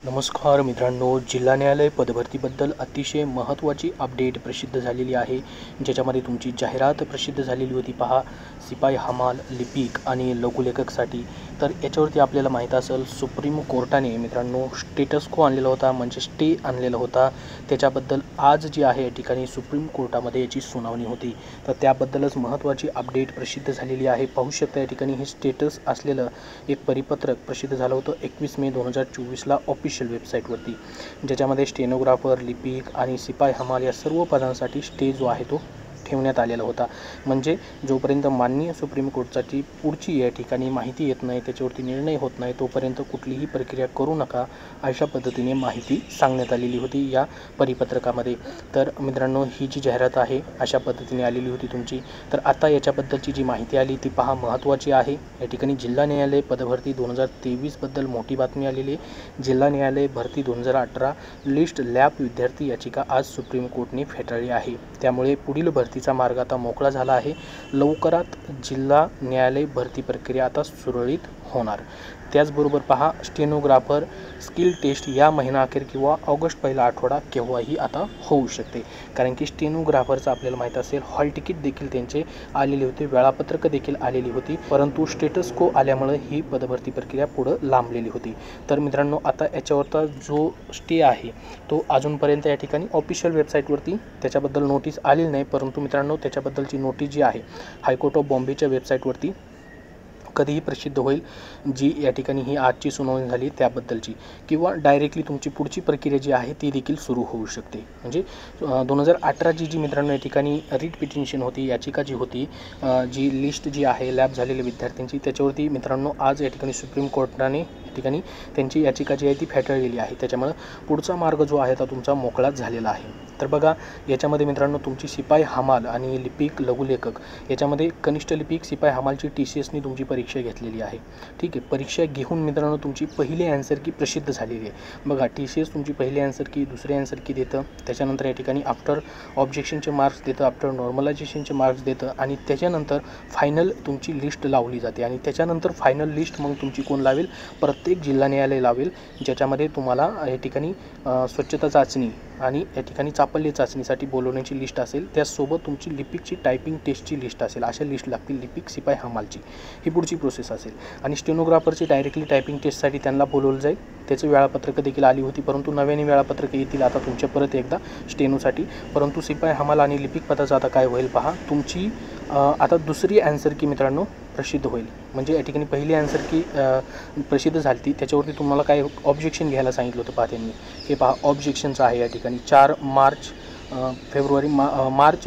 नमस्कार मित्रांनो, जिल्हा न्यायालय पदभरतीबद्दल अतिशय महत्त्वाची अपडेट प्रसिद्ध झालेली आहे, ज्याच्यामध्ये तुमची जाहिरात प्रसिद्ध झालेली होती. पहा, सिपाई हमाल, लिपिक आणि लघुलेखकसाठी. तर याच्यावरती आपल्याला माहीत असेल, सुप्रीम कोर्टाने मित्रांनो स्टेटस को आणलेला होता, म्हणजे स्टे आणलेला होता. त्याच्याबद्दल आज जी आहे या ठिकाणी सुप्रीम कोर्टामध्ये याची सुनावणी होती. तर त्याबद्दलच महत्त्वाची अपडेट प्रसिद्ध झालेली आहे. पाहू शकता या ठिकाणी हे स्टेटस असलेलं एक परिपत्रक प्रसिद्ध झालं होतं 21 मे 2024ला ऑफिशियल वेबसाईटवरती, ज्याच्यामध्ये स्टेनोग्राफर, लिपिक आणि सिपाई हमाल या सर्व पदांसाठी स्टे जो आहे तो ठेवण्यात आलेला होता. म्हणजे जोपर्यंत माननीय सुप्रीम कोर्टाची पुढची या ठिकाणी माहिती येत नाही, त्याच्यावरती निर्णय होत नाही, तोपर्यंत कुठलीही प्रक्रिया करू नका, अशा पद्धतीने माहिती सांगण्यात आलेली होती या परिपत्रकामध्ये. तर मित्रांनो, ही जी जाहिरात आहे अशा पद्धतीने आलेली होती तुमची. तर आता याच्याबद्दलची जी माहिती आली ती पहा, महत्त्वाची आहे. या ठिकाणी जिल्हा न्यायालय पदभरती 2023बद्दल मोठी बातमी आलेली आहे. जिल्हा न्यायालय भरती 2018 लिस्ट लॅब विद्यार्थी याचिका आज सुप्रीम कोर्टाने फेटाळली आहे. त्यामुळे पुढील भरतीचा मार्ग आता मोकळा झाला आहे. लवकरात जिल्हा न्यायालय भरती प्रक्रिया आता सुरळीत होणार. त्याचबरोबर पहा, स्टेनोग्राफर स्किल टेस्ट या महिनाअखेर किंवा ऑगस्ट पहिला आठवडा केव्हाही आता होऊ शकते. कारण की स्टेनोग्राफरचं आपल्याला माहीत असेल, हॉल तिकीट देखील त्यांचे आलेले होते, वेळापत्रक देखील आलेली होती, परंतु स्टेटस को आल्यामुळे ही पदभरती प्रक्रिया पुढं लांबलेली होती. तर मित्रांनो, आता याच्यावरचा जो स्टे आहे तो अजूनपर्यंत या ठिकाणी ऑफिशियल वेबसाईटवरती त्याच्याबद्दल नोटीस आलेली नाही. परंतु मित्रांनो, त्याच्याबद्दलची नोटीस जी आहे हायकोर्ट ऑफ बॉम्बेच्या वेबसाईटवरती कधीही प्रसिद्ध होईल, जी या ठिकाणी ही आजची सुनावणी झाली त्याबद्दलची, किंवा डायरेक्टली तुमची पुढची प्रक्रिया जी आहे ती देखील सुरू होऊ शकते. म्हणजे 2018ची जी मित्रांनो या ठिकाणी रिट पिटिशन होती, याचिका जी होती, जी लिस्ट जी आहे लॅब झालेल्या विद्यार्थ्यांची, त्याच्यावरती मित्रांनो आज या ठिकाणी सुप्रीम कोर्टाने या ठिकाणी त्यांची याचिका जी आहे ती फेटाळलेली आहे. त्याच्यामुळे पुढचा मार्ग जो आहे तो तुमचा मोकळाच झालेला आहे. तर बघा, याच्यामध्ये मित्रांनो तुमची सिपाई हमाल आणि लिपिक लघुलेखक याच्यामध्ये कनिष्ठ लिपिक सिपाई हमालची TCSनी तुमची परीक्षा घेतलेली आहे. ठीक आहे, परीक्षा घेऊन मित्रांनो तुमची पहिली ॲन्सर की प्रसिद्ध झालेली आहे. बघा, TCS तुमची पहिली ॲन्सर की, दुसरी ॲन्सर की देतं, त्याच्यानंतर या ठिकाणी आफ्टर ऑब्जेक्शनचे मार्क्स देतं, आफ्टर नॉर्मलायझेशनचे मार्क्स देतं, आणि त्याच्यानंतर फायनल तुमची लिस्ट लावली जाते. आणि त्याच्यानंतर फायनल लिस्ट मग तुमची कोण लावेल? प्रत्येक जिल्हा न्यायालय लावेल, ज्याच्यामध्ये तुम्हाला या ठिकाणी स्वच्छता चाचणी आणि या ठिकाणी चापल्य चाचणीसाठी बोलवण्याची लिस्ट असेल. त्याचसोबत तुमची लिपिकची टायपिंग टेस्टची लिस्ट असेल. अशा लिस्ट लागतील लिपिक सिपाई हमालची. ही पुढची प्रोसेस असेल. आणि स्टेनोग्राफरची डायरेक्टली टायपिंग टेस्टसाठी त्यांना बोलवलं जाईल. त्याचं वेळापत्रक देखील आली होती, परंतु नव्याने वेळापत्रक येतील आता तुमच्या परत एकदा स्टेनोसाठी. परंतु सिपाई हमाल आणि लिपिक पदाचं आता काय होईल पहा, तुमची आता दुसरी ॲन्सर की मित्रांनो प्रसिद्ध होईल. म्हणजे या ठिकाणी पहिली ॲन्सर की प्रसिद्ध झाली ती, त्याच्यावरती तुम्हाला काय ऑब्जेक्शन घ्यायला सांगितलं होतं पहा त्यांनी. हे पहा, ऑब्जेक्शनचं आहे या ठिकाणी 4 मार्च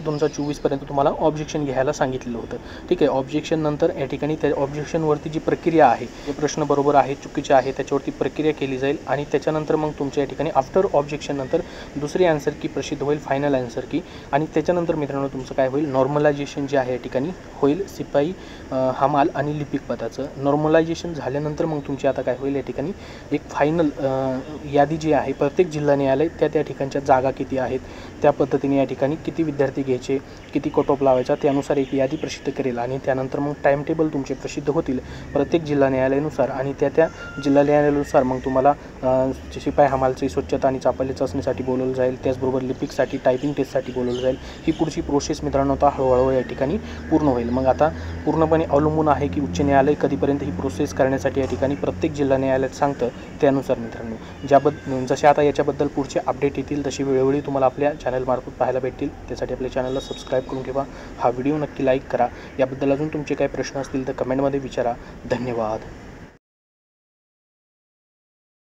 2024पर्यंत तुम्हाला ऑब्जेक्शन घ्यायला सांगितलेलं होतं. ठीक आहे, ऑब्जेक्शन नंतर या ठिकाणी त्या ऑब्जेक्शनवरती जी प्रक्रिया आहे, जे प्रश्न बरोबर आहे चुकीचे आहे त्याच्यावरती प्रक्रिया केली जाईल. आणि त्याच्यानंतर मग तुमच्या या ठिकाणी आफ्टर ऑब्जेक्शन नंतर दुसरी ॲन्सर की प्रसिद्ध होईल, फायनल ॲन्सर की. आणि त्याच्यानंतर मित्रांनो तुमचं काय होईल, नॉर्मलायझेशन जे आहे या ठिकाणी होईल सिपाई हमाल आणि लिपिक पदाचं. नॉर्मलायझेशन झाल्यानंतर मग तुमची आता काय होईल, या ठिकाणी एक फायनल यादी जी आहे, प्रत्येक जिल्हा न्यायालय त्या ठिकाणच्या जागा किती आहेत, त्या पद्धतीने या ठिकाणी किती विद्यार्थी घ्यायचे, किती कट ऑफ लावायचा, त्यानुसार एक यादी प्रसिद्ध करेल. आणि त्यानंतर मग टाईम टेबल तुमचे प्रसिद्ध होतील प्रत्येक जिल्हा न्यायालयानुसार. आणि त्या जिल्हा न्यायालयानुसार मग तुम्हाला सिपाई हमालची स्वच्छता आणि चापल्य चाचणीसाठी बोलवलं जाईल. त्याचबरोबर लिपिकसाठी टायपिंग टेस्टसाठी बोलवलं जाईल. ही पुढची प्रोसेस मित्रांनो आता हळूहळू या ठिकाणी पूर्ण होईल. मग आता पूर्णपणे अवलंबून आहे की उच्च न्यायालय कधीपर्यंत ही प्रोसेस करण्यासाठी या ठिकाणी प्रत्येक जिल्हा न्यायालयात सांगतं, त्यानुसार मित्रांनो जसे आता याच्याबद्दल पुढचे अपडेट येतील तशी वेळोवेळी तुम्हाला आपल्या चॅनलमार्फत पाहायला भेटतील. त्यासाठी आपल्या चॅनलला सबस्क्राईब करून ठेवा. हा व्हिडिओ नक्की लाईक करा. याबद्दल अजून तुमचे काही प्रश्न असतील तर कमेंटमध्ये विचारा. धन्यवाद.